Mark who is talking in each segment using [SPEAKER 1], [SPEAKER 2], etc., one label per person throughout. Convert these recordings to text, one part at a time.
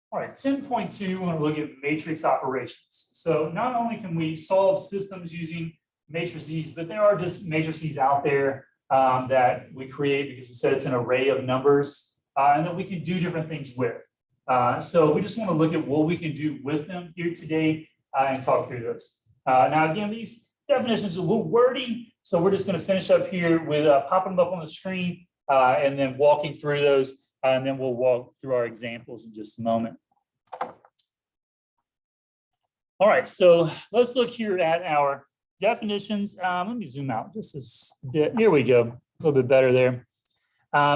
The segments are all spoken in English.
[SPEAKER 1] All right, 10.2, we're going to look at matrix operations. So not only can we solve systems using matrices, but there are just matrices out there that we create because we said it's an array of numbers and that we can do different things with. So we just want to look at what we can do with them here today and talk through those. Now, again, these definitions are a little wordy, so we're just going to finish up here with popping them up on the screen and then walking through those. And then we'll walk through our examples in just a moment. All right, so let's look here at our definitions. Let me zoom out just a bit. Here we go, a little bit better there.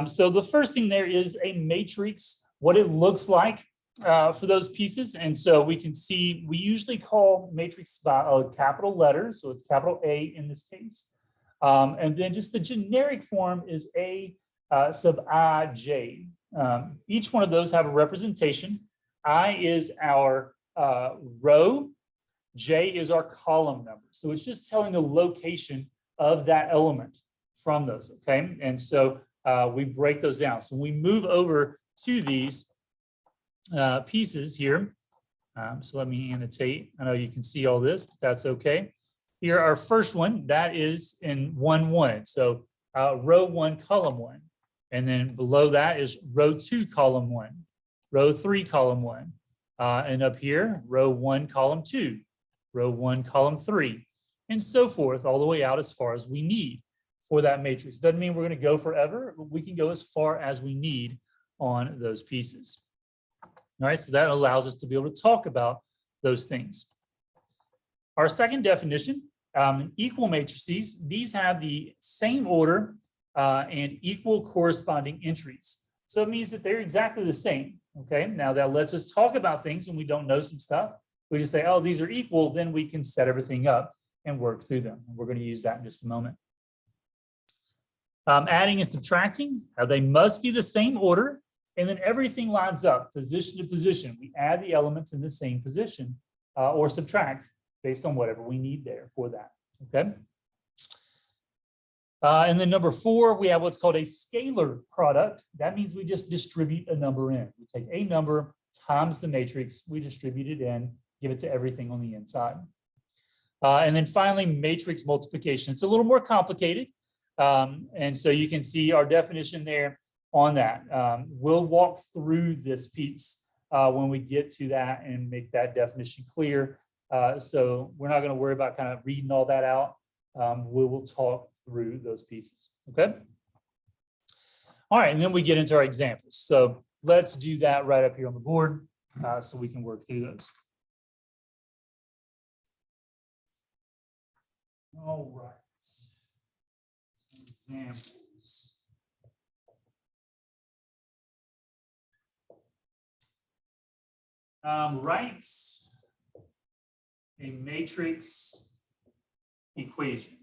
[SPEAKER 1] So the first thing there is a matrix, what it looks like for those pieces. And so we can see, we usually call matrix by a capital letter. So it's capital A in this case. And then just the generic form is A sub ij. Each one of those have a representation. I is our row, J is our column number. So it's just telling the location of that element from those, okay? And so we break those down. So we move over to these pieces here. So let me annotate. I know you can see all this, but that's okay. Here, our first one, that is in 1-1. So row 1, column 1. And then below that is row 2, column 1, row 3, column 1. And up here, row 1, column 2, row 1, column 3, and so forth, all the way out as far as we need for that matrix. Doesn't mean we're going to go forever, but we can go as far as we need on those pieces. All right, so that allows us to be able to talk about those things. Our second definition, equal matrices, these have the same order and equal corresponding entries. So it means that they're exactly the same. Okay, now that lets us talk about things when we don't know some stuff. We just say, oh, these are equal, then we can set everything up and work through them. We're going to use that in just a moment. Adding and subtracting, they must be the same order, and then everything lines up position to position. We add the elements in the same position or subtract based on whatever we need there for that. Okay. And then number 4, we have what's called a scalar product. That means we just distribute a number in. We take a number times the matrix, we distribute it in, give it to everything on the inside. And then finally, matrix multiplication. It's a little more complicated. And so you can see our definition there on that. We'll walk through this piece when we get to that and make that definition clear. So we're not going to worry about kind of reading all that out. We will talk through those pieces, okay? All right, and then we get into our examples. So let's do that right up here on the board so we can work through those. All right, some examples. Writes a matrix equation.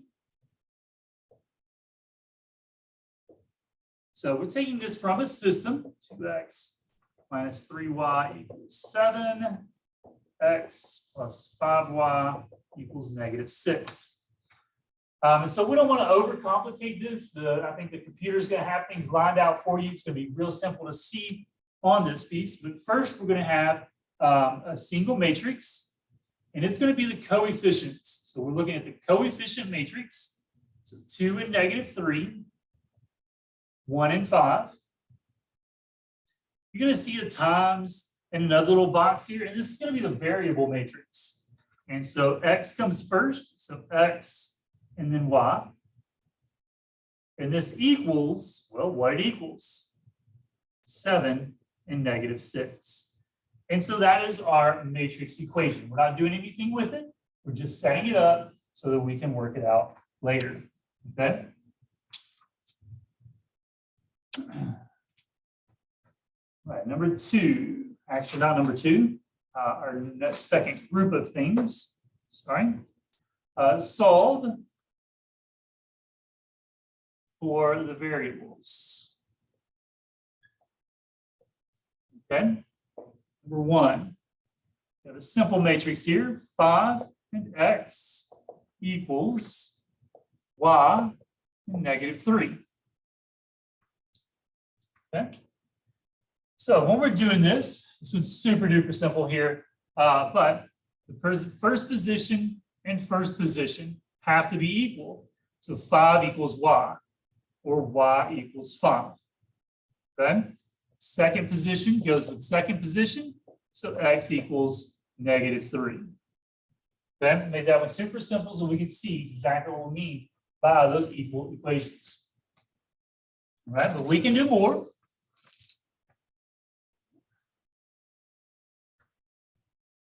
[SPEAKER 1] So we're taking this from a system, 2x minus 3y equals 7, x plus 5y equals -6. And so we don't want to overcomplicate this. I think the computer is going to have things lined out for you. It's going to be real simple to see on this piece. But first, we're going to have a single matrix, and it's going to be the coefficients. So we're looking at the coefficient matrix. So 2 and -3. 1 and 5. You're going to see a times in another little box here, and this is going to be the variable matrix. And so x comes first, so x and then y. And this equals, well, what it equals, 7 and -6. And so that is our matrix equation. We're not doing anything with it. We're just setting it up so that we can work it out later, okay? All right, number 2, actually not number 2, our next second group of things, sorry, solve for the variables. Okay, number 1, we have a simple matrix here, 5 and x equals y and -3. Okay. So when we're doing this, This one's super duper simple here, but the first position and first position have to be equal. So 5 equals y, or y equals 5. Okay? Second position goes with second position, so x equals -3. Okay? Made that one super simple so we can see exactly what we mean by those equal equations. All right, but we can do more.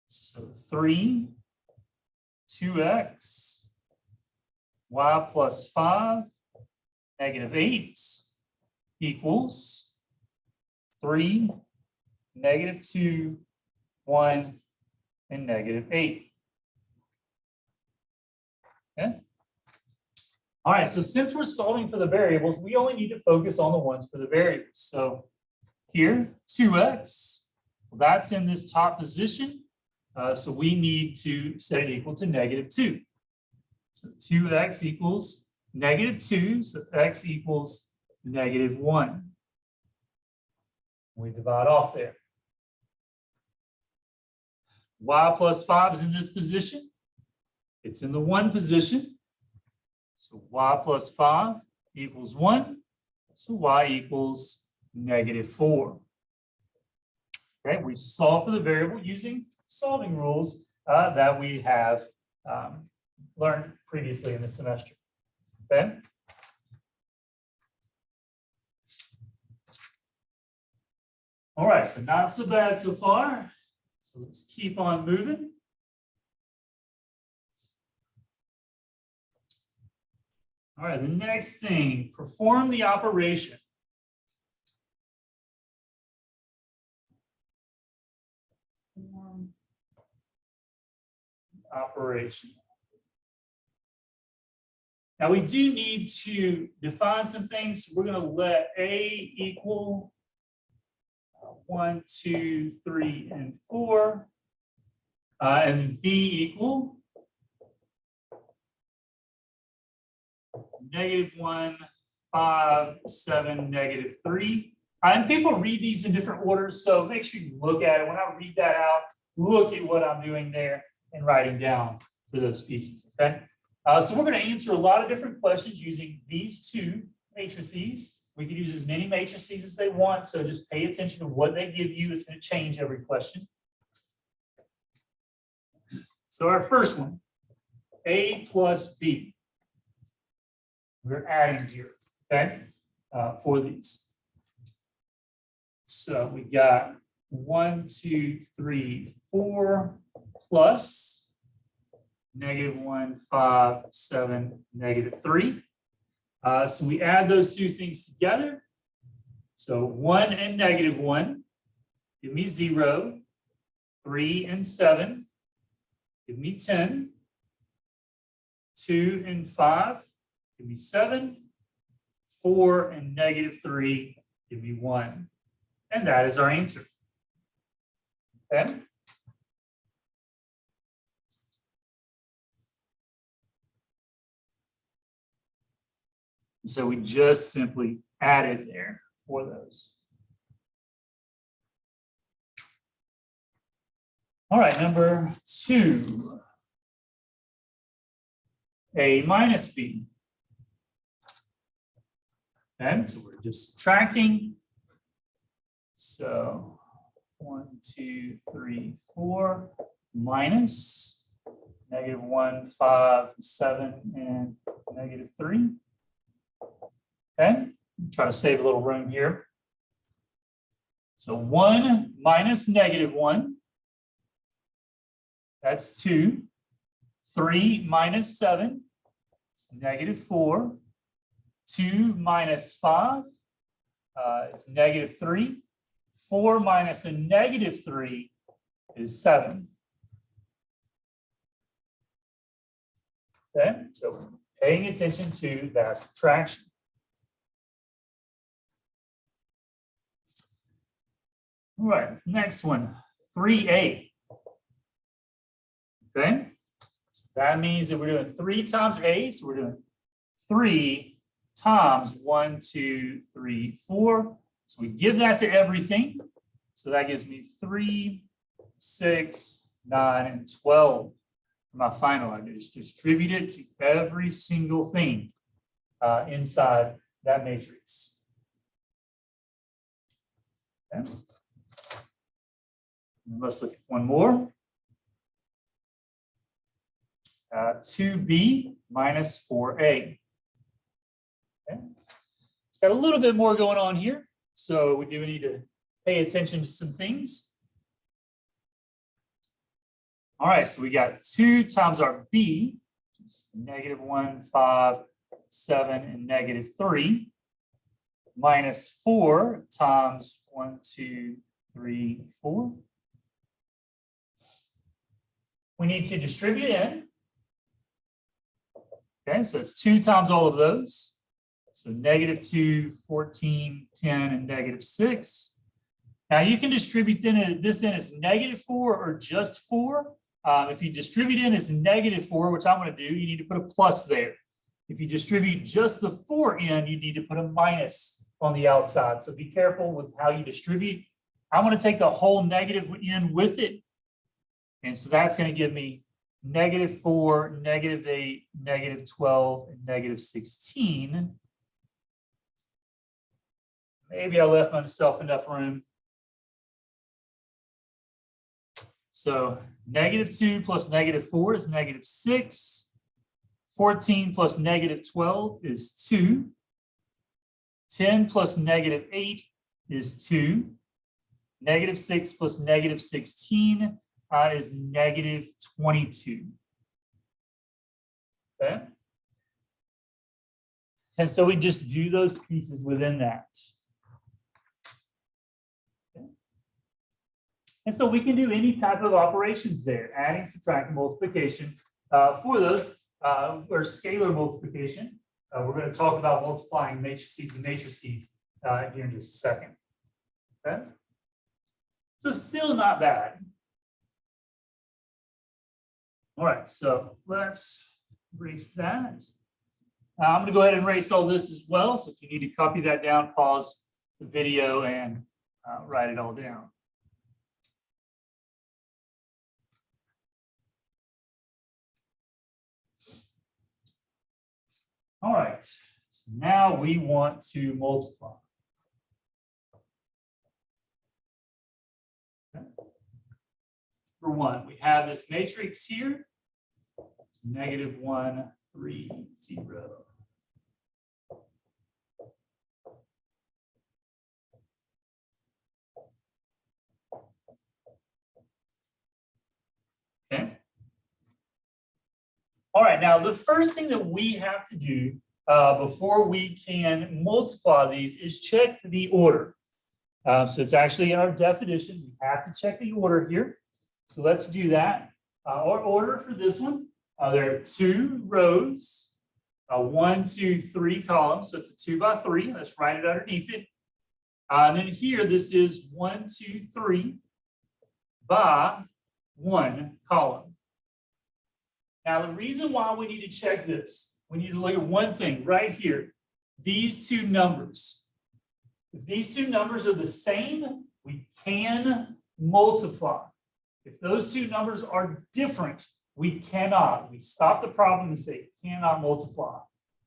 [SPEAKER 1] So 3, 2x, y plus 5, -8 equals 3, -2, 1, and -8. Okay. All right, so since we're solving for the variables, we only need to focus on the ones for the variables. So here, 2x, well, that's in this top position. So we need to set it equal to -2. So 2x equals -2, so x equals -1. We divide off there. Y plus 5 is in this position. It's in the 1 position. So y plus 5 equals 1. So y equals -4. Okay, we solve for the variable using solving rules that we have learned previously in the semester. Okay. All right, so not so bad so far. So let's keep on moving. All right, the next thing, perform the operation. Perform operation. Now we do need to define some things. We're going to let A equal 1, 2, 3, and 4, and B equal -1, 5, 7, -3. And people read these in different orders, so make sure you look at it. When I read that out, look at what I'm doing there and writing down for those pieces, okay? So we're going to answer a lot of different questions using these two matrices. We can use as many matrices as they want, so just pay attention to what they give you. It's going to change every question. So our first one, A plus B. We're adding here, okay, for these. So we got 1, 2, 3, 4 plus -1, 5, 7, -3. So we add those two things together. So 1 and -1 give me 0. 3 and 7 give me 10. 2 and 5 give me 7. 4 and -3 give me 1. And that is our answer. Okay. So we just simply added there for those. All right, number 2. A minus B. Okay, so we're just subtracting. So 1, 2, 3, 4 minus -1, 5, 7, and -3. Okay, try to save a little room here. So 1 minus -1, that's 2. 3 minus 7, it's -4. 2 minus 5, it's -3. 4 minus a -3 is 7. Okay, so paying attention to that subtraction. All right, next one, 3A. Okay, so that means that we're doing 3 times A, so we're doing 3 times 1, 2, 3, 4. So we give that to everything. So that gives me 3, 6, 9, and 12 for my final. I just distribute it to every single thing inside that matrix. Okay. And let's look at one more. 2b minus 4a. Okay. It's got a little bit more going on here, so we do need to pay attention to some things. All right, so we got 2 times our b, which is -1, 5, 7, and -3, minus 4 times 1, 2, 3, 4. We need to distribute in. Okay, so it's 2 times all of those. So -2, 14, 10, and -6. Now you can distribute this in as -4 or just 4. If you distribute in as -4, which I'm going to do, you need to put a plus there. If you distribute just the 4 in, you need to put a minus on the outside. So be careful with how you distribute. I'm going to take the whole negative in with it. And so that's going to give me -4, -8, -12, and -16. Maybe I left myself enough room. So -2 plus -4 is -6. 14 plus -12 is 2. 10 plus -8 is 2. -6 plus -16 is -22. Okay. And so we just do those pieces within that. Okay. And so we can do any type of operations there, adding, subtracting, multiplication. For those, or scalar multiplication, we're going to talk about multiplying matrices and matrices here in just a second. Okay. So still not bad. All right, so let's erase that. I'm going to go ahead and erase all this as well. So if you need to copy that down, pause the video and write it all down. All right, so now we want to multiply. Okay. For one, we have this matrix here. It's -1, 3, 0. Okay. All right, now the first thing that we have to do before we can multiply these is check the order. So it's actually in our definition. We have to check the order here. So let's do that. Our order for this one, there are 2 rows, 1, 2, 3 columns. So it's a 2 by 3. Let's write it underneath it. And then here, this is 1, 2, 3 by 1 column. Now, the reason why we need to check this, we need to look at one thing right here. These 2 numbers. If these 2 numbers are the same, we can multiply. If those 2 numbers are different, we cannot. We stop the problem and say cannot multiply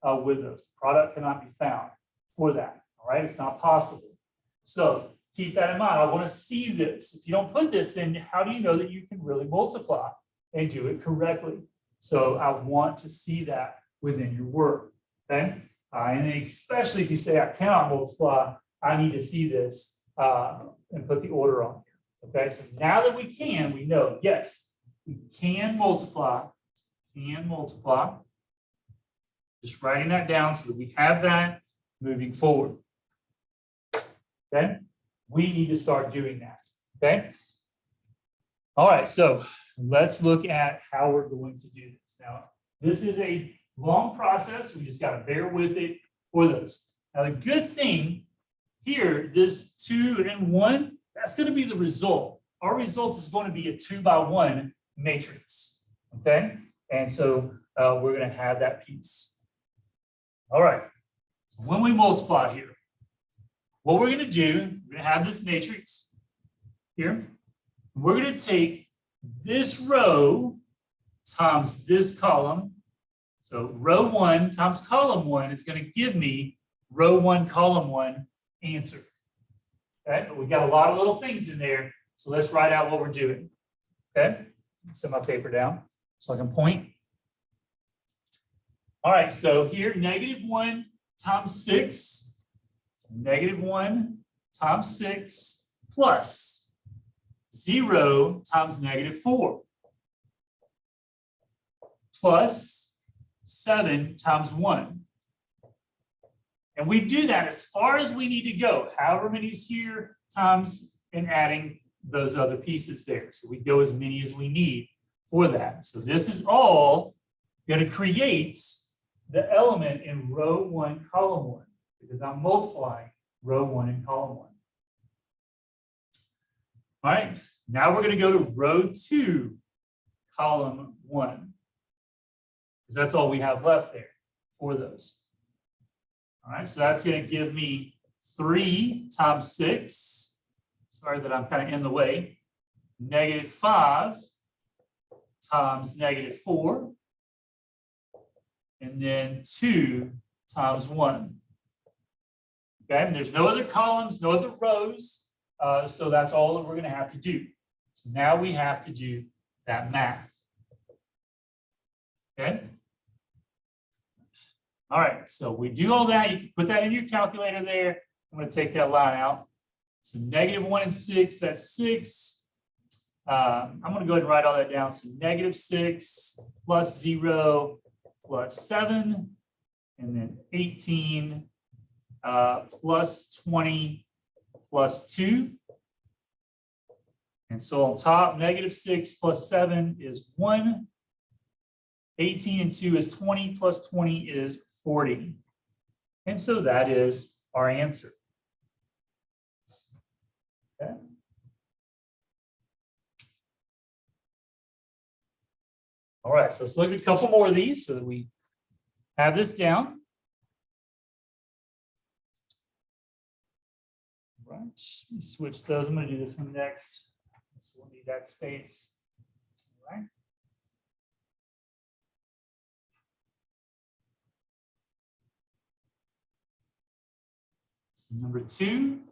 [SPEAKER 1] with those. The product cannot be found for that. All right, it's not possible. So keep that in mind. I want to see this. If you don't put this, then how do you know that you can really multiply and do it correctly? So I want to see that within your work. Okay, and then especially if you say I cannot multiply, I need to see this and put the order on here. Okay, so now that we can, we know, yes, we can multiply, Just writing that down so that we have that moving forward. Okay, we need to start doing that. Okay, all right, so let's look at how we're going to do this. Now, this is a long process, so we just got to bear with it for those. Now, the good thing here, this 2 and 1, that's going to be the result. Our result is going to be a 2 by 1 matrix. Okay, and so we're going to have that piece. All right, so when we multiply here, what we're going to do, we're going to have this matrix. here. We're going to take this row times this column. So row 1 times column 1 is going to give me row 1, column 1 answer. Okay, but we got a lot of little things in there. So let's write out what we're doing. Okay, set my paper down so I can point. All right, so here, -1 times 6. So -1 times 6 plus 0 times -4 plus 7 times 1. And we do that as far as we need to go, however many is here, times and adding those other pieces there. So we go as many as we need for that. So this is all going to create the element in row 1, column 1, because I'm multiplying row 1 and column 1. All right, now we're going to go to row 2, column 1, because that's all we have left there for those. All right, so that's going to give me 3 times 6. Sorry that I'm kind of in the way. -5 times -4. And then 2 times 1. Okay, and there's no other columns, no other rows. So that's all that we're going to have to do. So now we have to do that math. Okay. All right, so we do all that. You can put that in your calculator there. I'm going to take that line out. So -1 and 6, that's 6. I'm going to go ahead and write all that down. So -6 plus 0 plus 7, and then 18 plus 20 plus 2. And so on top, -6 plus 7 is 1. 18 and 2 is 20 plus 20 is 40. And so that is our answer. Okay. All right, so let's look at a couple more of these so that we have this down. All right, let me switch those. I'm going to do this one next. So we'll need that space. All right. So number 2.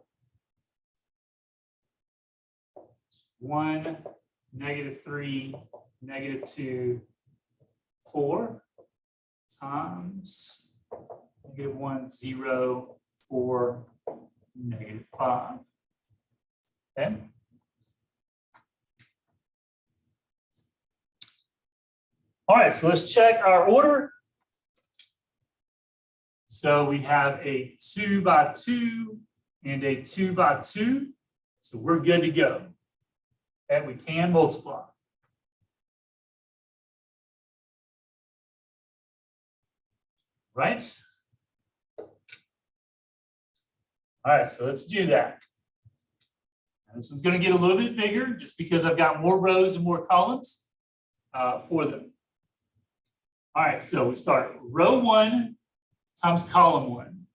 [SPEAKER 1] 1, -3, -2, 4 times -1, 0, 4, -5. Okay. All right, so let's check our order. So we have a 2 by 2 and a 2 by 2. So we're good to go. And we can multiply. Right? All right, so let's do that. And this one's going to get a little bit bigger just because I've got more rows and more columns for them. All right, so we start row 1 times column 1.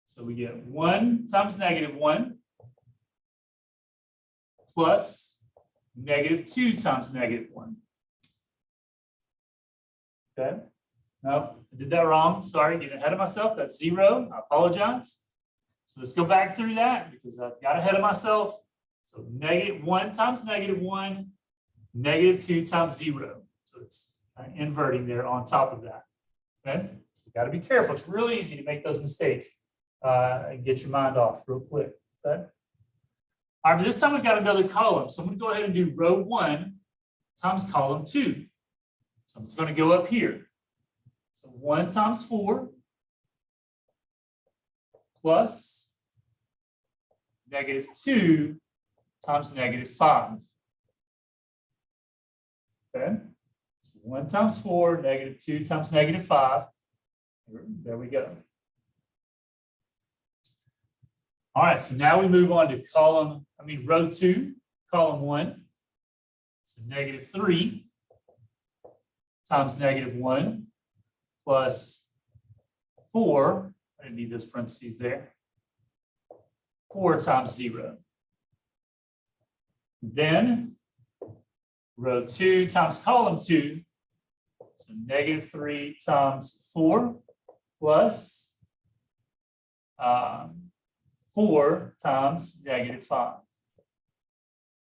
[SPEAKER 1] So we get 1 times -1 plus -2 times -1. Okay. No, I did that wrong. Sorry, getting ahead of myself. That's 0. I apologize. So let's go back through that because I got ahead of myself. So -1 times -1, -2 times 0. So it's inverting there on top of that. Okay. So you got to be careful. It's really easy to make those mistakes and get your mind off real quick. Okay. All right, but this time we've got another column. So I'm going to go ahead and do row 1 times column 2. So I'm just going to go up here. So 1 times 4 plus -2 times -5. Okay. So 1 times 4, -2 times -5. There we go. All right, so now we move on to row 2, column 1. So -3 times -1 plus 4. I didn't need those parentheses there. 4 times 0. Then row 2 times column 2. So -3 times 4 plus 4 times -5.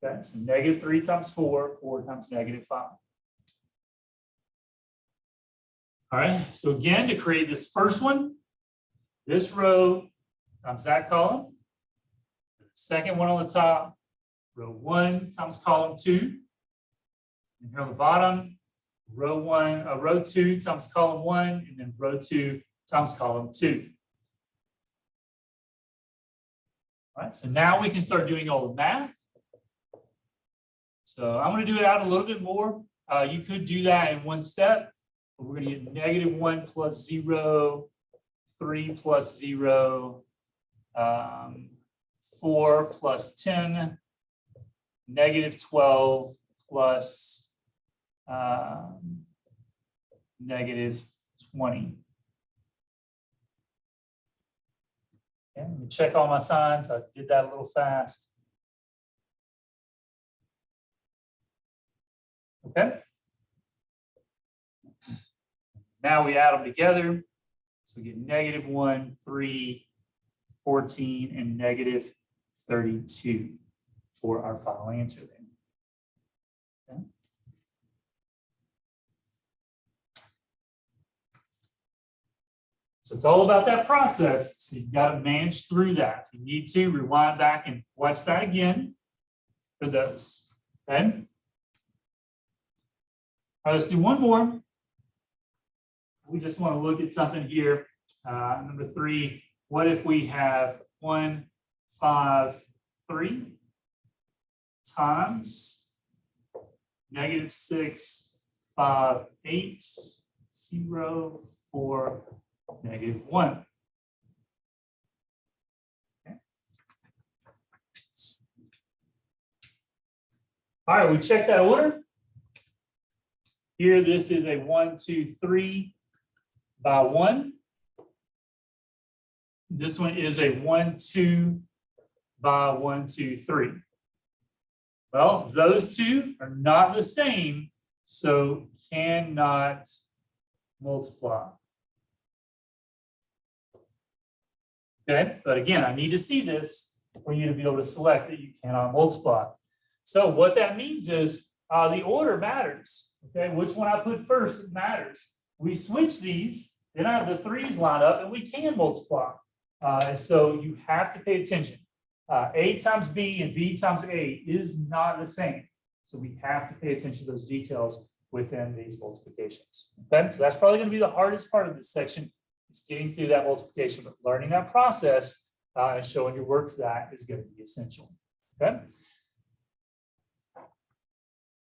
[SPEAKER 1] Okay, so -3 times 4, 4 times -5. All right, so again, to create this first one, this row times that column. Second one on the top, row 1 times column 2. And here on the bottom, row 2 times column 1, and then row 2 times column 2. All right, so now we can start doing all the math. So I'm going to do it out a little bit more. You could do that in one step, but we're going to get -1 plus 0, 3 plus 0, 4 plus 10, -12 plus -20. Okay, let me check all my signs. I did that a little fast. Okay. Now we add them together. So we get -1, 3, 14, and -32 for our final answer there. Okay. So it's all about that process. So you've got to manage through that. If you need to, rewind back and watch that again for those. Okay. All right, let's do one more. We just want to look at something here. Number 3, what if we have 1, 5, 3 times -6, 5, 8, 0, 4, -1. Okay. All right, we check that order. Here, this is a 1, 2, 3 by 1. This one is a 1, 2 by 1, 2, 3. Well, those two are not the same, so cannot multiply. Okay, but again, I need to see this for you to be able to select that you cannot multiply. So what that means is the order matters. Okay, which one I put first, it matters. We switch these, then I have the 3's line up, and we can multiply. So you have to pay attention. A times B and B times A is not the same. So we have to pay attention to those details within these multiplications. Okay, so that's probably going to be the hardest part of this section. It's getting through that multiplication, but learning that process and showing your work for that is going to be essential. Okay,